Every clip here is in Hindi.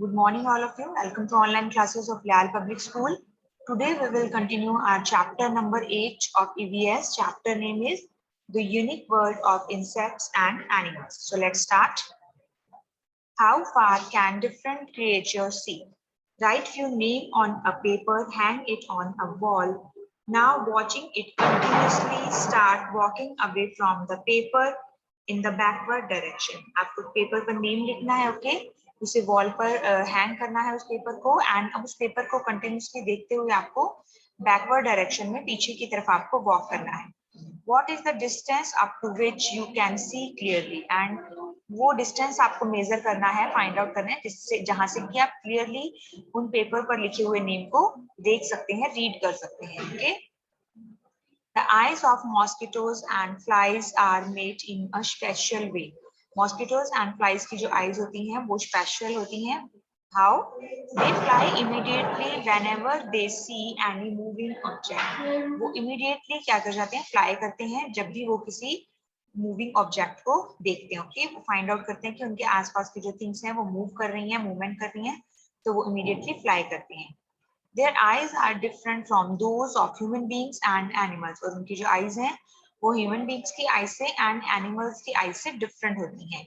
Good morning, all of you. Welcome to online classes of Leal Public School. Today we will continue our chapter number 8 of EVS. Chapter name is The Unique World of Insects and Animals. So let's start. How far can different creatures see? Write your name on a paper, hang it on a wall. Now watching it continuously start walking away from the paper in the backward direction. आपको पेपर पर नेम लिखना है, ओके? उसे वॉल पर हैंग करना है उस पेपर को, एंड अब उस पेपर को कंटिन्यूसली देखते हुए आपको बैकवर्ड डायरेक्शन में पीछे की तरफ आपको वॉक करना है. What is the distance up to which you can see clearly? And वो डिस्टेंस आपको मेजर करना है, फाइंड आउट करना है, जिससे जहां से कि आप क्लियरली उन पेपर पर लिखे हुए नेम को देख सकते हैं, रीड कर सकते हैं. Okay. The eyes of mosquitoes and flies are made in a special way. Mosquitoes and flies की जो eyes होती हैं वो special होती हैं. How? They fly immediately whenever they see any moving object. वो immediately क्या कर जाते हैं? Fly करते हैं जब भी वो किसी मूविंग ऑब्जेक्ट को देखते हैं. ओके. वो फाइंड आउट करते हैं कि उनके आसपास की जो थिंग्स हैं वो मूव कर रही हैं, मूवमेंट कर रही हैं, तो वो इमीडिएटली फ्लाई करते हैं. Their eyes are different from those of human beings and animals. और उनकी जो eyes हैं वो human beings की eyes से and animals की eyes से different होती हैं.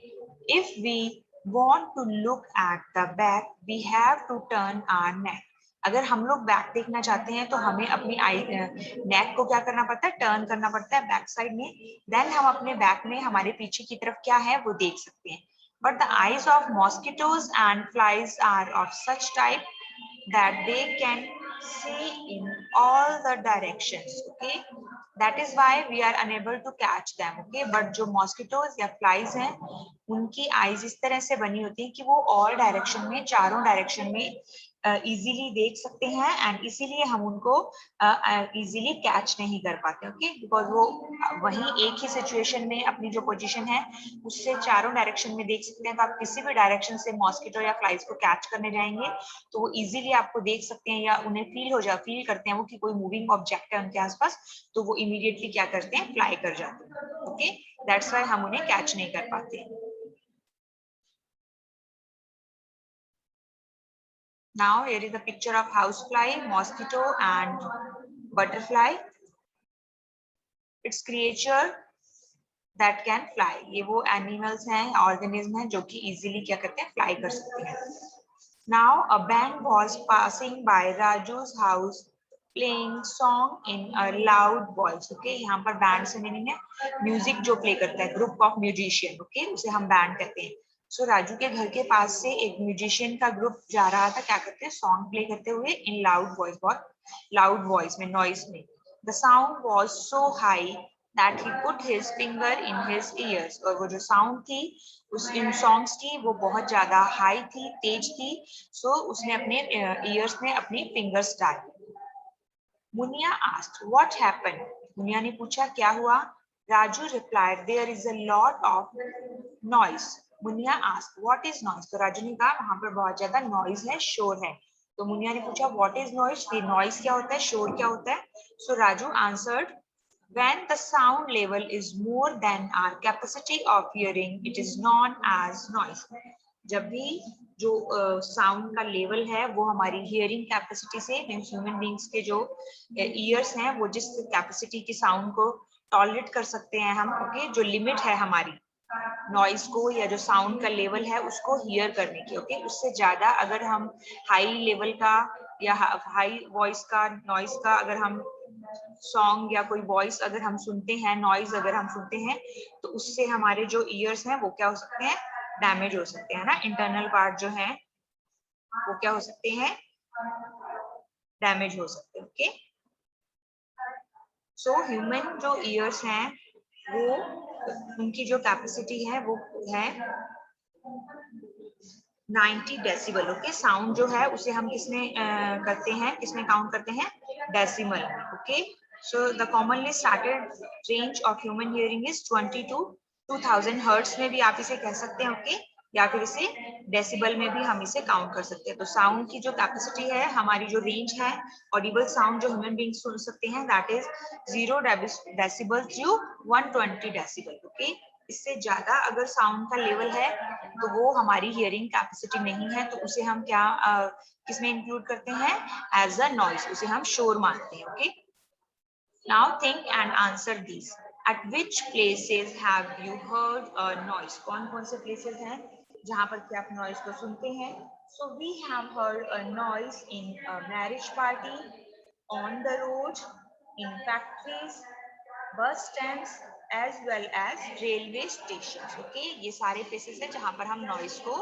If we want to look at the back, we have to turn our neck. अगर हम लोग बैक देखना चाहते हैं तो हमें अपनी नेक को क्या करना पड़ता है? टर्न करना पड़ता है बैक साइड में. देन हम अपने बैक में हमारे पीछे की तरफ क्या है वो देख सकते हैं. But the eyes of mosquitoes and flies are of such type that they can see in all the directions. Okay, that is why we are unable to catch them. Okay, but जो mosquitoes या flies हैं उनकी eyes इस तरह से बनी होती है कि वो all direction में, चारों direction में इजीली देख सकते हैं, एंड इसीलिए हम उनको इजीली कैच नहीं कर पाते. ओके, बिकॉज वो वहीं एक ही सिचुएशन में अपनी जो पोजीशन है उससे चारों डायरेक्शन में देख सकते हैं. तो आप किसी भी डायरेक्शन से मॉस्किटो या फ्लाइज को कैच करने जाएंगे तो वो इजीली आपको देख सकते हैं, या उन्हें फील करते हैं वो कि कोई मूविंग ऑब्जेक्ट है उनके आसपास, तो वो इमीडिएटली क्या करते हैं? फ्लाई कर जाते हैं. ओके, दैट्स व्हाई हम उन्हें कैच नहीं कर पाते. Now here is the picture of housefly, mosquito and butterfly. It's creature that can fly. ये वो animals हैं, organism हैं जो कि easily क्या करते हैं? Fly कर सकते हैं. Now a band was passing by Raju's house playing song in a loud voice. Okay, यहाँ पर band से meaning है music जो play करता है, group of musician. Okay, उसे हम band कहते हैं. सो राजू के घर के पास से एक म्यूजिशियन का ग्रुप जा रहा था, क्या करते हैं? सॉन्ग प्ले करते हुए इन लाउड वॉइस, बहुत लाउड वॉइस में, नॉइस में. The sound was so high that he put his finger in his years. और वो जो साउंड थी उस इन सॉन्ग्स की वो बहुत ज्यादा हाई थी, तेज थी. सो उसने अपने ईयर्स में अपनी फिंगर्स डाली. Muniya asked what happened. Muniya ने पूछा क्या हुआ? Raju replied there is a lot of noise. Muniya asked what is noise. तो राजू ने कहा वहां पर बहुत ज्यादा नॉइज है, शोर है. तो मुनिया ने पूछा व्हाट इज नॉइस. ये नॉइस क्या होता है, शोर क्या होता है? So Raju answered when the sound level is more than our capacity of hearing, it is known as noise. जब भी जो साउंड का लेवल है वो हमारी हियरिंग कैपेसिटी से, ह्यूमन बींग्स के जो ईयर्स हैं वो जिस कैपेसिटी की साउंड को टॉलरेट कर सकते हैं हम, ओके, जो लिमिट है हमारी नॉइज को या जो साउंड का लेवल है उसको हियर करने की, ओके, उससे ज्यादा अगर हम हाई लेवल का या हाई वॉइस का, नॉइज का अगर हम सॉन्ग या कोई वॉइस अगर हम सुनते हैं, नॉइज अगर हम सुनते हैं, तो उससे हमारे जो ईयर्स हैं वो क्या हो सकते हैं? डैमेज हो सकते हैं ना. इंटरनल पार्ट जो है वो क्या हो सकते हैं? डैमेज हो सकते हैं. ओके, सो ह्यूमन जो ईयर्स हैं वो उनकी जो कैपेसिटी है वो है 90 डेसिबल. ओके, साउंड जो है उसे हम किसमें करते हैं, किसमें काउंट करते हैं? डेसिमल में. Okay, so the commonly started range of human hearing is 20 to 2000 hertz में भी आप इसे कह सकते हैं. ओके, या फिर इसे डेसिबल में भी हम इसे काउंट कर सकते हैं. तो साउंड की जो कैपेसिटी है, हमारी जो रेंज है ऑडिबल साउंड जो ह्यूमन बीइंग सुन सकते हैं, that is 0 decibel to 120 decibel. Okay, इससे ज्यादा अगर साउंड का लेवल है तो वो हमारी हियरिंग कैपेसिटी नहीं है, तो उसे हम क्या किसमें इंक्लूड करते हैं? एज अ नॉइज, उसे हम शोर मानते हैं। Okay, now think and answer this. Eight which places have you heard a noise? कौन कौन से प्लेसेस हैं जहां पर कि आप नॉइज को सुनते हैं? So we have heard a noise in a marriage party, on the road, in factories, bus stands, as well as railway stations. Okay, ये सारे places हैं जहाँ पर हम noise को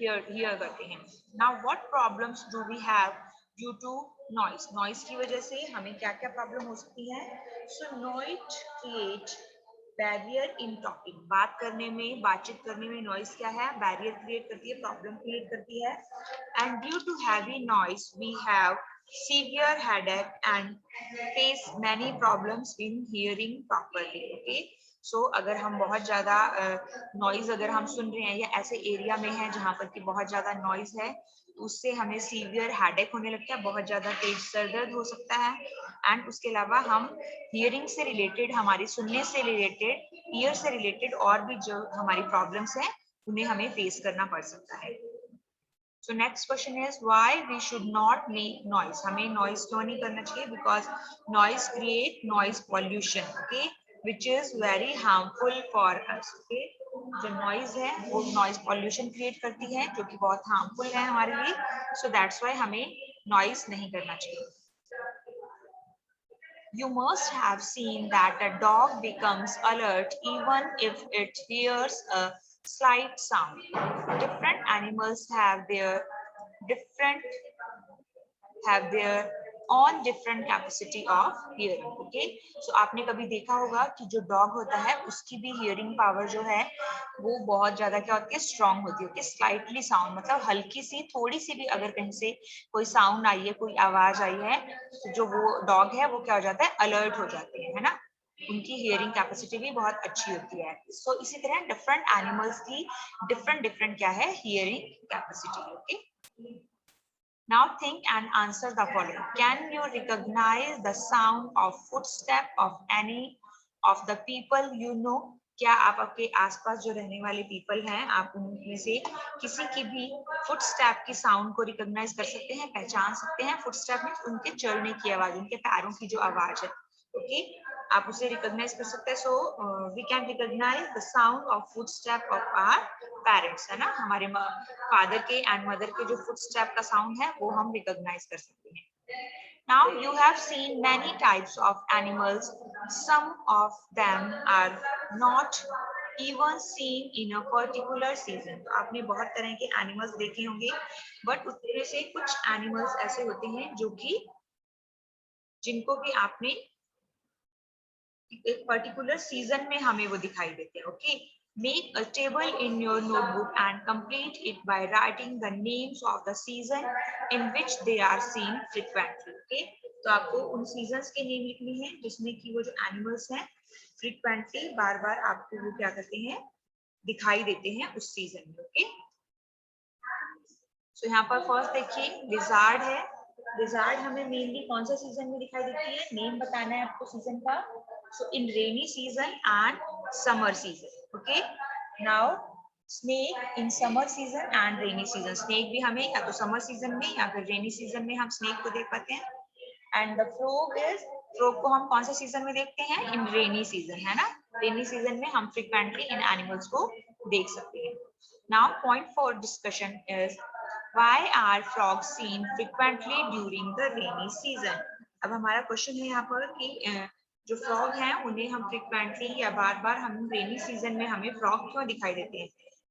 hear करते हैं. Now, what problems do we have due to noise? Noise की वजह से हमें क्या-क्या problem हो सकती है? So, noise create barrier in talking, बात करने में, बातचीत करने में नॉइज क्या है? बैरियर क्रिएट करती है, प्रॉब्लम क्रिएट करती है। And due to heavy noise we have severe headache and face many problems in hearing properly. Okay, so अगर हम बहुत ज्यादा नॉइज अगर हम सुन रहे हैं या ऐसे एरिया में है जहाँ पर कि बहुत ज्यादा नॉइज है, उससे हमें सीवियर हेडेक होने लगता है, बहुत ज्यादा तेज सर दर्द हो सकता है। एंड उसके अलावा हम हियरिंग से रिलेटेड, हमारी सुनने से रिलेटेड, ईयर से रिलेटेड और भी जो हमारी प्रॉब्लम्स हैं उन्हें हमें फेस करना पड़ सकता है। So next question is why we should not make noise? हमें noise क्यों नहीं करना चाहिए? Because noise create noise pollution, okay, which is very harmful for us. Okay, जो noise है वो noise pollution create करती है जो कि बहुत harmful है हमारे लिए. So that's why हमें noise नहीं करना चाहिए. You must have seen that a dog becomes alert even if it hears a slight sound. Different animals different have their own different capacity of hearing. Okay, so आपने कभी देखा होगा कि जो डॉग होता है उसकी भी हियरिंग पावर जो है वो बहुत ज्यादा क्या होती है? स्ट्रांग होती है। ओके, स्लाइटली साउंड मतलब हल्की सी, थोड़ी सी भी अगर कहीं से कोई साउंड आई है, कोई आवाज आई है, तो जो वो डॉग है वो क्या हो जाता है? अलर्ट हो जाते हैं, है ना? उनकी हियरिंग कैपेसिटी भी बहुत अच्छी होती है। सो इसी तरह डिफरेंट एनिमल्स की डिफरेंट डिफरेंट क्या है? Hearing capacity. Okay, now think and answer the following. Can you recognize the sound of footstep of any of the people you know? क्या आप आपके आसपास जो रहने वाले पीपल हैं, आप उनमें से किसी की भी फुटस्टेप की साउंड को रिकॉग्नाइज कर सकते हैं, पहचान सकते हैं? फुटस्टेप में उनके चलने की आवाज, उनके पैरों की जो आवाज है, ओके, आप उसे रिकॉग्नाइज कर सकते हैं। So we can recognise the sound of footstep of our parents, है ना? हमारे फादर के एंड मदर के जो फुटस्टेप का साउंड है वो हम रिकॉग्नाइज कर सकते हैं। Now you have seen many types of animals. Some of them are not even seen in a particular season. तो आपने बहुत तरह के एनिमल्स देखे होंगे, बट उसमें से कुछ एनिमल्स ऐसे होते हैं जो कि जिनको भी आपने एक पर्टिकुलर सीजन में हमें वो दिखाई देते हैं। Okay, make a table in your notebook and complete it by writing the names of the season in which they are seen frequently. Okay, तो आपको उन सीजन्स के नेम लिखने हैं जिसमें कि वो जो एनिमल्स हैं फ्रीक्वेंटली बार बार आपको वो क्या करते हैं? दिखाई देते हैं उस सीजन में। ओके, सो यहाँ पर फर्स्ट देखिए लिजार्ड है। लिजार्ड हमें मेनली कौन सा सीजन में दिखाई देती है? नेम बताना है आपको सीजन का। So in rainy season and summer season. Okay, now snake in summer season and rainy season. Snake भी हमें या तो समर सीजन में या फिर रेनी सीजन में हम स्नेक को देख पाते हैं। And the frog is, frog को हम कौन से सीजन में देखते हैं? इन रेनी सीजन, है ना? रेनी सीजन में हम फ्रीक्वेंटली इन एनिमल्स को देख सकते हैं। Now point for discussion is why are frogs seen frequently during the rainy season? अब हमारा क्वेश्चन है यहाँ पर कि जो फ्रॉग हैं उन्हें हम फ्रीक्वेंटली या बार बार हम रेनी सीजन में हमें फ्रॉग क्यों दिखाई देते हैं?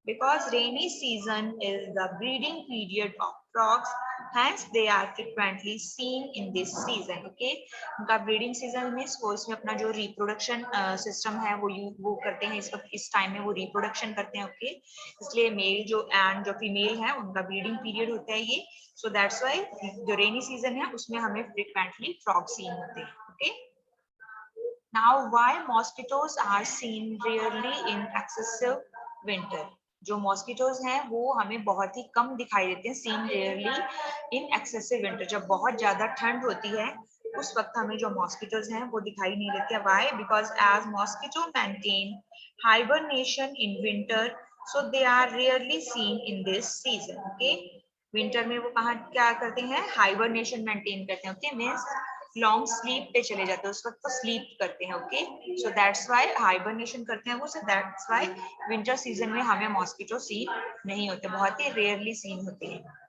Because rainy season is the breeding period of frogs, hence they are frequently seen in this season. Okay, उनका ब्रीडिंग सीजन में वो इसमें अपना जो रिप्रोडक्शन सिस्टम है वो करते हैं, इस वक्त इस टाइम में वो रिप्रोडक्शन करते हैं। ओके, इसलिए मेल जो एंड जो फीमेल है उनका ब्रीडिंग पीरियड होता है ये। सो दैट्स व्हाई जो रेनी सीजन है उसमें हमें फ्रीक्वेंटली फ्रॉग सीन होते हैं। Okay, now why mosquitoes are seen rarely in excessive winter? जो मॉस्किटोज हैं वो हमें बहुत ही कम दिखाई देते हैं, seen rarely in excessive winter. जब बहुत ज्यादा ठंड होती है उस वक्त हमें जो मॉस्किटोज हैं वो दिखाई नहीं देते। Why? Because as mosquito maintain hibernation in winter, so they are rarely seen in this season. Okay, winter में वो कहाँ क्या करते हैं? हाइबरनेशन मेंटेन करते हैं। ओके, मींस लॉन्ग स्लीप पे चले जाते हैं, उस वक्त तो स्लीप करते हैं। Okay, so that's why hibernation करते हैं वो, so that's why winter season में हमें मॉस्किटो सीन नहीं होते, बहुत ही रेयरली सीन होते हैं।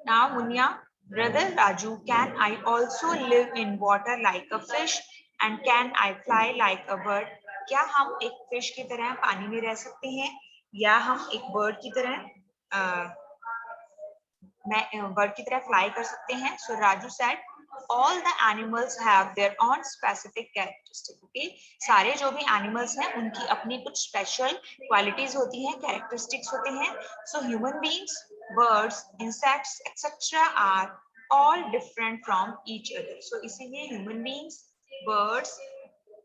Now, Munya, brother Raju, can I also live in water like a fish and can I fly like a bird? क्या हम एक फिश की तरह पानी में रह सकते हैं या हम एक बर्ड की तरह बर्ड की तरह फ्लाई कर सकते हैं? So Raju said all the animals have their own specific characteristic. Okay, सारे जो भी animals हैं उनकी अपनी कुछ special qualities होती हैं, characteristics होते हैं. So human beings, birds, insects, etc. are all different from each other. So इसीलिए human beings, birds,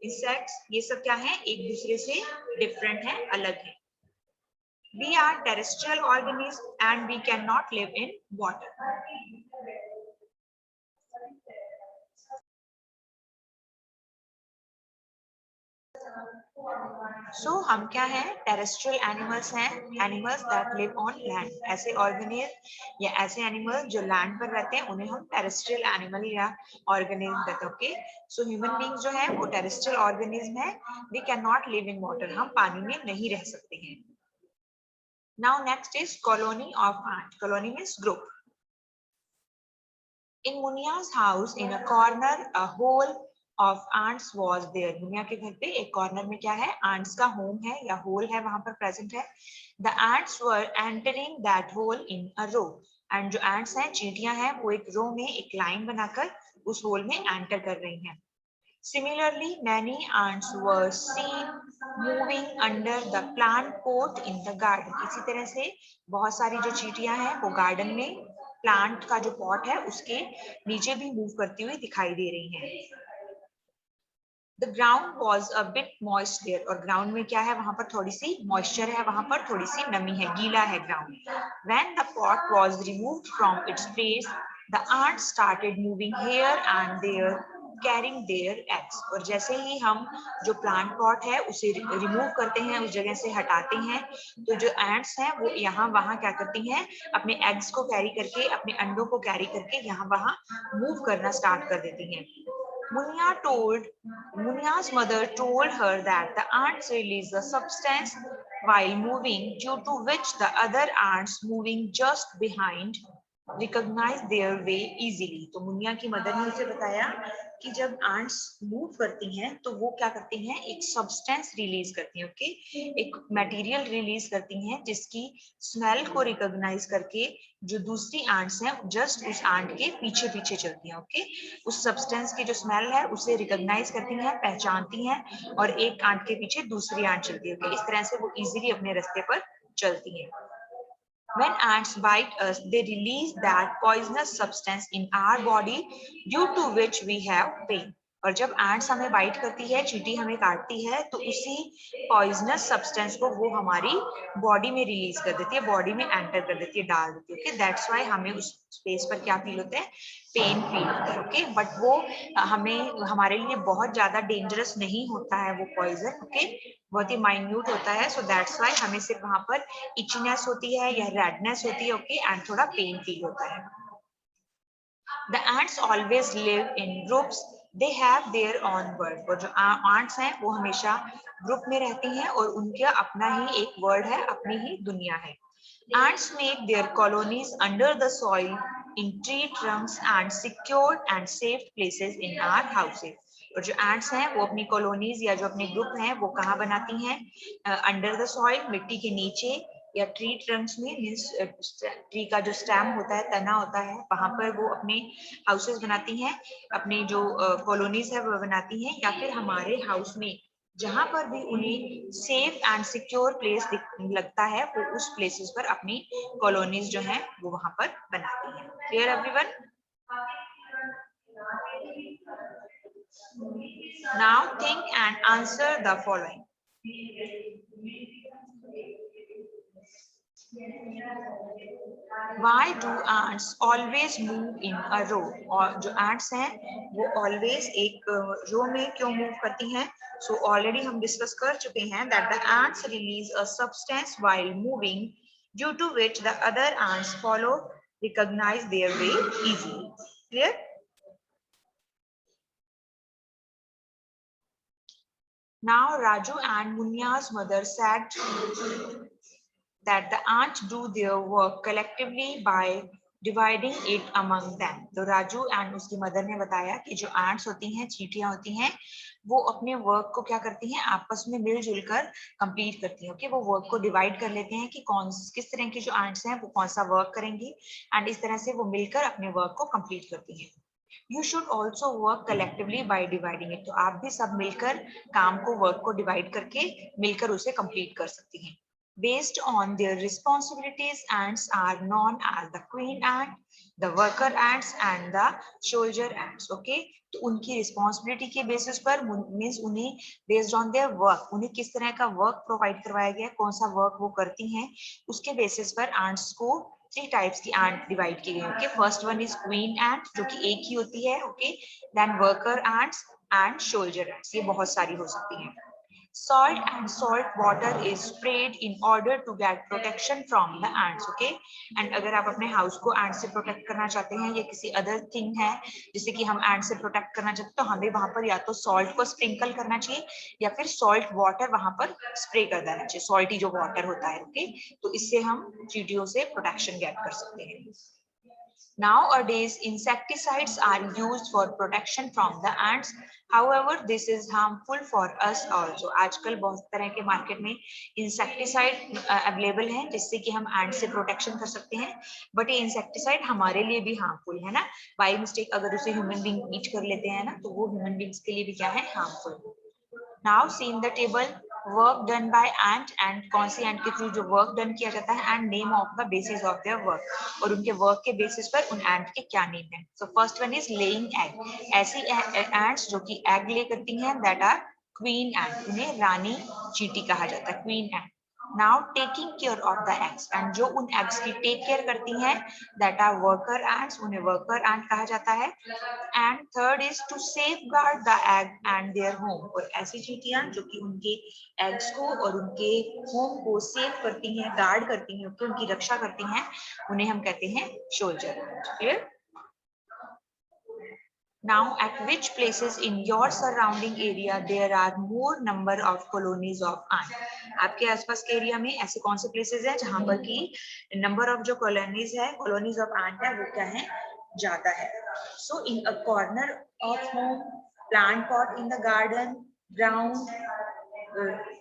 insects ये सब क्या है? एक दूसरे से different है, अलग है. We are terrestrial organisms and we cannot live in water. So हम क्या हैं? टेरेस्ट्रियल एनिमल्स हैं, animals that live on land. ऐसे ऑर्गेनिज्म या ऐसे एनिमल जो लैंड पर रहते हैं उन्हें हम टेरेस्ट्रियल एनिमल या ऑर्गेनिज्म कहते हैं. ओके, सो ह्यूमन बींग्स जो है वो टेरेस्ट्रियल ऑर्गेनिज्म है. We can not live in water, हम पानी में नहीं रह सकते हैं. Now next is colony of ant. Colony means group. In Munia's house, in a corner, a hole of ants was there. Muniya के घर पे एक कॉर्नर में क्या है? ants का होम है या होल है, वहां पर प्रेजेंट है. The ants were entering that hole in a row. And जो ants हैं, चींटियां हैं, वो एक रो में एक लाइन बनाकर उस होल में एंटर कर रही हैं. Similarly, many ants were seen moving under the plant pot in the garden. इसी तरह से बहुत सारी जो चींटियां हैं वो गार्डन में प्लांट का जो पॉट है उसके नीचे भी मूव करती हुई दिखाई दे रही हैं. The ground was a bit moist there. और ग्राउंड में क्या है? वहां पर थोड़ी सी मॉइस्चर है, वहां पर थोड़ी सी नमी है, गीला है ground. When the pot was removed from its place, the ants started moving here and there, carrying their eggs. और जैसे ही हम जो प्लांट पॉट है उसे रिमूव करते हैं, उस जगह से हटाते हैं, तो जो एंट्स हैं वो यहाँ वहाँ क्या करती हैं? अपने एग्स को कैरी करके, अपने अंडों को कैरी करके यहाँ वहाँ मूव करना स्टार्ट कर देती हैं. Munia's mother told her that the ants release a substance while moving, due to which the other ants moving just behind recognize their way easily. तो मुनिया की मदर ने उसे बताया कि जब आंट्स मूव करती हैं तो वो क्या करती हैं? एक सब्सटेंस रिलीज करती हैं. ओके, एक मटेरियल रिलीज करती हैं जिसकी स्मेल को रिकॉग्नाइज करके जो दूसरी आंट्स हैं जस्ट उस आंट के पीछे पीछे चलती हैं. ओके, उस सब्सटेंस की जो स्मेल है उसे रिकॉग्नाइज करती हैं, पहचानती हैं और एक आंट के पीछे दूसरी आंट चलती है. ओके, इस तरह से वो इजीली अपने रास्ते पर चलती हैं. When ants bite us, they release that poisonous substance in our body, due to which we have pain. और जब ants हमें बाइट करती है, चींटी हमें काटती है, तो उसी पॉइजनस सब्सटेंस को वो हमारी बॉडी में रिलीज कर देती है, बॉडी में एंटर कर देती है, डाल देती है. ओके, दैट्स व्हाई हमें उस स्पेस पर क्या फील होता है? पेन फील होता है. ओके, बट वो हमें हमारे लिए बहुत ज्यादा डेंजरस नहीं होता है वो पॉइजन. ओके, बहुत ही माइन्यूट होता है. सो दैट्स व्हाई हमें सिर्फ वहां पर इचनेस होती है या रेडनेस होती है. ओके, एंड थोड़ा पेन फील होता है. The ants always live in groups. They have their own word. और जो ants हैं वो हमेशा ग्रुप में रहती हैं और उनका अपना ही एक वर्ड है, अपनी ही दुनिया है. Ants make their colonies under the soil, in tree trunks and secured and safe places in our houses. और जो ants हैं वो अपनी कॉलोनीज या जो अपने ग्रुप हैं वो कहाँ बनाती हैं? अंडर द सॉइल, मिट्टी के नीचे, या ट्री ट्रंक्स में, मीन्स ट्री का जो स्टेम होता है, तना होता है, वहां पर वो अपने हाउसेस बनाती हैं, अपने जो कॉलोनीज है वो बनाती हैं. या फिर हमारे हाउस में जहां पर भी उन्हें सेफ एंड सिक्योर प्लेस लगता है वो उस प्लेसेस पर अपनी कॉलोनीज जो हैं वो वहां पर बनाती हैं. Clear everyone? Now think and answer the following. Why do ants always move in a row? और जो ants हैं वो always एक रो में क्यों move करती हैं? So already हम discuss कर चुके हैं that the ants release a substance while moving, due to which the other ants follow, recognize their way easily. Clear? Now Raju and Munya's mother said that the ants do their work collectively by dividing it among them. तो राजू एंड उसकी मदर ने बताया कि जो ants होती हैं, चींटियां होती हैं, वो अपने वर्क को क्या करती हैं, आपस में मिलजुल कर कंप्लीट करती हैं. ओके, वो वर्क को डिवाइड कर लेते हैं कि कौन किस तरह की जो ants हैं वो कौन सा वर्क करेंगी, एंड इस तरह से वो मिलकर अपने वर्क को कंप्लीट करती हैं. You should also work collectively by dividing it. तो आप भी सब मिलकर काम को, वर्क को डिवाइड करके मिलकर उसे कंप्लीट कर सकती हैं. Based on their responsibilities, ants are known as the queen ant, the worker ants and the soldier ants. Okay, तो उनकी रिस्पॉन्सिबिलिटी के बेसिस पर मीन्स उन्हें बेस्ड ऑन देयर वर्क, उन्हें किस तरह का वर्क प्रोवाइड करवाया गया, कौन सा वर्क वो करती हैं, उसके बेसिस पर ants को 3 टाइप्स की एंट डिवाइड की गई. Okay, first one is queen ant जो कि एक ही होती है. Okay, then worker ants and soldier ants, ये बहुत सारी हो सकती हैं. Salt and salt water is sprayed in order to get protection from the ants. Okay, and अगर आप अपने हाउस को ant से प्रोटेक्ट करना चाहते हैं या किसी अदर थिंग है जिससे कि हम ant से प्रोटेक्ट करना चाहते हैं, तो हमें वहां पर या तो सॉल्ट को स्प्रिंकल करना चाहिए या फिर सॉल्ट वाटर वहां पर स्प्रे कर देना चाहिए, सॉल्टी जो वाटर होता है. ओके, तो इससे हम चींटियों से प्रोटेक्शन गेट कर सकते हैं. Nowadays, insecticides are used for protection from the ants. However, this is harmful for us also. आजकल बहुत तरह के मार्केट में इंसेक्टिसाइड अवेलेबल हैं जिससे कि हम एंट से प्रोटेक्शन कर सकते हैं, बट ये इंसेक्टिसाइड हमारे लिए भी हार्मफुल है ना. बाय मिस्टेक अगर उसे ह्यूमन बीइंग ईट कर लेते हैं ना, तो वो ह्यूमन बीइंग्स के लिए भी क्या है, harmful. Now see in the table work done by ant and कौन सी ant के थ्रू जो वर्क डन किया जाता है and name of the basis of their work, और उनके वर्क के बेसिस पर उन ant के क्या नेम है. So first one is laying egg. ऐसी ants जो कि एग ले करती हैं that are queen ant, उन्हें रानी चींटी कहा जाता है, queen ant. Now taking care of the eggs, and जो उन eggs की टेक केयर करती हैं that are worker ants, उन्हें worker ant कहा जाता है. And third is to safeguard the egg and their home, और ऐसी चींटियां जो कि उनके एग्स को और उनके होम को सेव करती हैं, गार्ड करती हैं, उनकी रक्षा करती हैं, उन्हें हम कहते हैं soldier. Clear? Now, at which places in your surrounding area there are more number of colonies of ant? आपके आसपास के एरिया में ऐसे कौन से प्लेसेस हैं जहां पर की नंबर ऑफ जो कॉलोनीज है, कॉलोनीज ऑफ ant है, वो क्या है, ज्यादा है. So in a corner of home, plant pot in the garden, ground,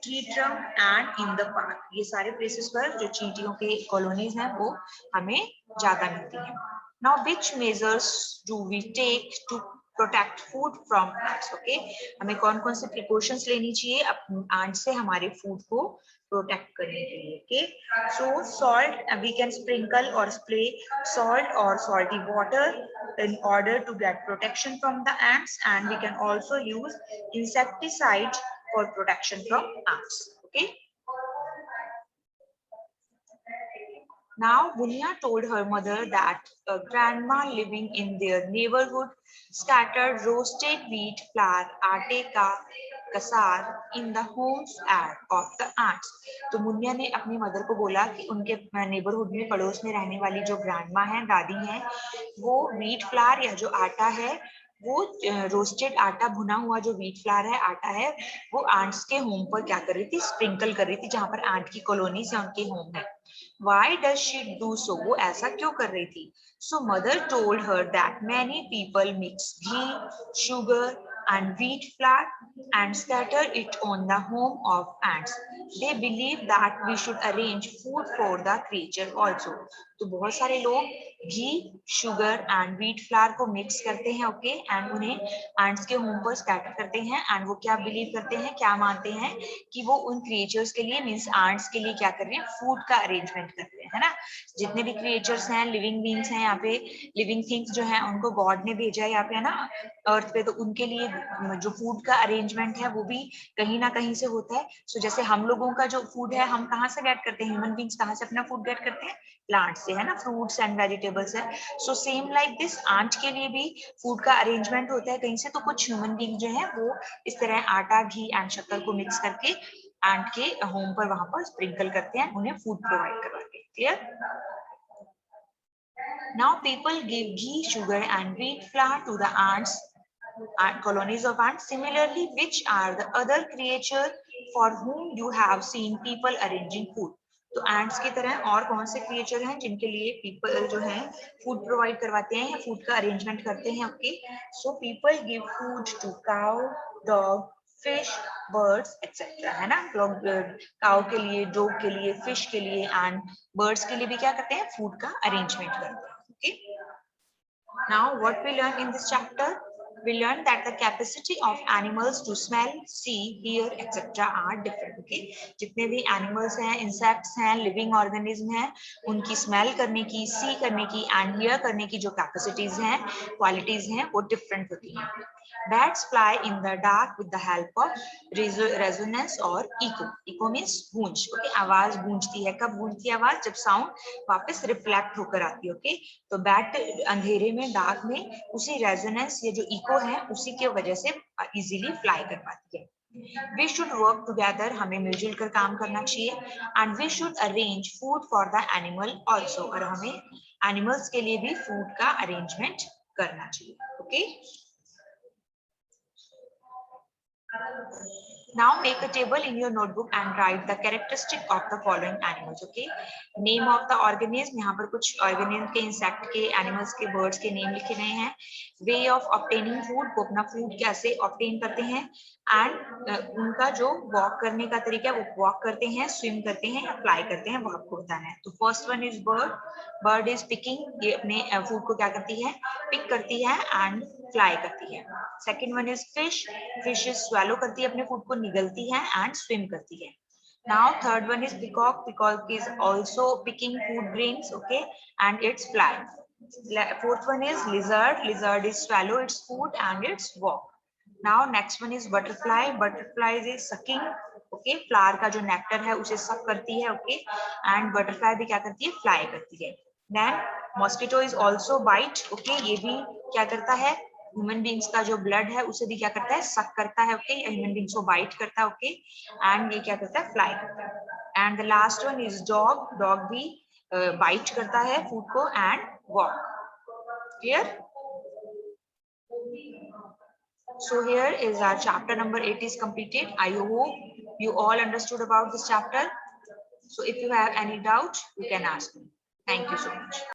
tree trunk and in the park, ये सारे प्लेसेस पर जो चींटियों के कॉलोनीज हैं वो हमें ज्यादा मिलती हैं. Now which measures do we take to protect food from ants? Okay, हमें कौन कौन से precautions लेनी चाहिए अपने ants से हमारे food को प्रोटेक्ट करने के लिए. Okay, so salt, we can sprinkle or spray salt or salty water in order to get protection from the ants, and we can also use insecticide for protection from ants. Okay. Now, Bunya told her mother that a grandma living in their neighborhood scattered roasted wheat flour, आटे का Kasar in the homes of the ants. तो मुनिया ने अपनी मदर को बोला कि उनके नेबरहुड में, पड़ोस में रहने वाली जो ग्रैंडमा है, दादी है, वो व्हीट फ्लावर या जो आटा है, वो रोस्टेड आटा, भुना हुआ जो व्हीट फ्लावर है, आटा है, वो आंट्स के होम पर क्या कर रही थी, स्प्रिंकल कर रही थी, जहां पर आंट की कॉलोनीज या उनके होम है. Why does she do so? वो ऐसा क्यों कर रही थी? So mother told her that many people mix ghee, sugar and wheat flour and scatter it on the home of ants. They believe that we should arrange food for the creature also. तो बहुत सारे लोग घी, शुगर एंड व्हीट फ्लावर को मिक्स करते हैं, ओके, एंड उन्हें एंट्स के होम पर स्कैटर करते हैं, एंड वो क्या बिलीव करते हैं, क्या मानते हैं कि वो उन क्रिएचर्स के लिए, मींस एंट्स के लिए क्या कर रहे हैं, फूड का अरेंजमेंट कर रहे हैं. है ना। जितने भी क्रिएचर्स हैं, लिविंग बीइंग्स हैं यहाँ पे, लिविंग थिंग्स जो हैं उनको गॉड ने भेजा है यहाँ पे, है ना, अर्थ पे। तो उनके लिए जो फूड का अरेंजमेंट है वो भी कहीं ना कहीं से होता है। सो जैसे हम लोगों का जो फूड है हम कहाँ से गेट करते हैं, ह्यूमन बीइंग्स कहाँ से अपना फूड गेट करते हैं, प्लांट से, है ना, फ्रूट्स एंड वेजिटेबल्स है। So same like this ant के लिए भी फूड का अरेंजमेंट होता है कहीं से। तो कुछ ह्यूमन बीइंग जो है वो इस तरह आटा, घी एंड शक्कर को मिक्स करके एंट के होम पर वहां पर स्प्रिंकल करते हैं, उन्हें फूड प्रोवाइड करवाते हैं। Clear? Now people give ghee, sugar and wheat flour to the ants, colonies of ants. Similarly, which are the other creature for whom you have seen people arranging food? तो ants की तरह और कौन से क्रिएचर हैं जिनके लिए पीपल जो है फूड प्रोवाइड करवाते हैं या फूड का अरेंजमेंट करते हैं? Okay, so people give food to cow, dog, fish, birds etcetera, है ना। लोग काउ के लिए, डॉग के लिए, फिश के लिए एंड बर्ड्स के लिए भी क्या करते हैं, फूड का अरेंजमेंट करते हैं। Okay. Now what we learn in this chapter? We learn that the capacity of animals to smell, see, hear, etc. are different. Okay. जितने भी animals हैं, insects हैं, living organism हैं, उनकी smell करने की, see करने की and hear करने की जो capacities हैं, qualities हैं, वो different होती हैं। Bats fly in the dark with the help of resonance और echo. Echo means गूंज. Okay. आवाज गूंजती है। कब गूंजती है आवाज? जब sound वापस रिफ्लेक्ट होकर आती है। ओके, तो बैट अंधेरे में, डार्क में उसी रेजोनेंस, ये जो इको है उसी के वजह से इजीली फ्लाई कर पाती है। वी शुड वर्क टुगेदर, हमें मिलजुल कर काम करना चाहिए। And we should arrange food for the animal also, और हमें एनिमल्स के लिए भी फूड का अरेंजमेंट करना चाहिए। Okay, now make a table in your notebook and write the characteristic of the following animals. Okay, name of the organism, यहाँ पर कुछ organism के, insect के, animals के, birds के name लिखे गए हैं। way of obtaining food, वो अपना food कैसे obtain करते हैं, and उनका जो walk करने का तरीका है, वो walk करते हैं, swim करते हैं या fly करते हैं, वो आपको बताना है। तो first one is bird. bird is picking, ये अपने food को क्या करती है, pick करती है and fly करती है। second one is fish. fish is swallow करती है अपने food को, निगलती है and swim करती है। Now third one is peacock. Peacock is also picking food grains, okay, and it's fly. Fourth one is lizard. Lizard is swallow its food and it's walk. Now next one is butterfly. Butterfly is sucking, okay, flower का जो nectar है उसे suck करती है, okay, and butterfly भी क्या करती है, fly करती है। Then mosquito is also bite, okay, ये भी क्या करता है, ह्यूमन बींग्स का जो ब्लड है उसे भी क्या करता है, सक करता है, ओके, ह्यूमन बींग्स को बाइट करता है, ओके, एंड ये क्या करता है, फ्लाई करता है। And the last one is dog. Dog भी बाइट करता है फूड को and walk. Clear? So here is our chapter number 8 is completed. I hope you all understood about this chapter. So if you have any doubt, you can ask me. Thank you so much.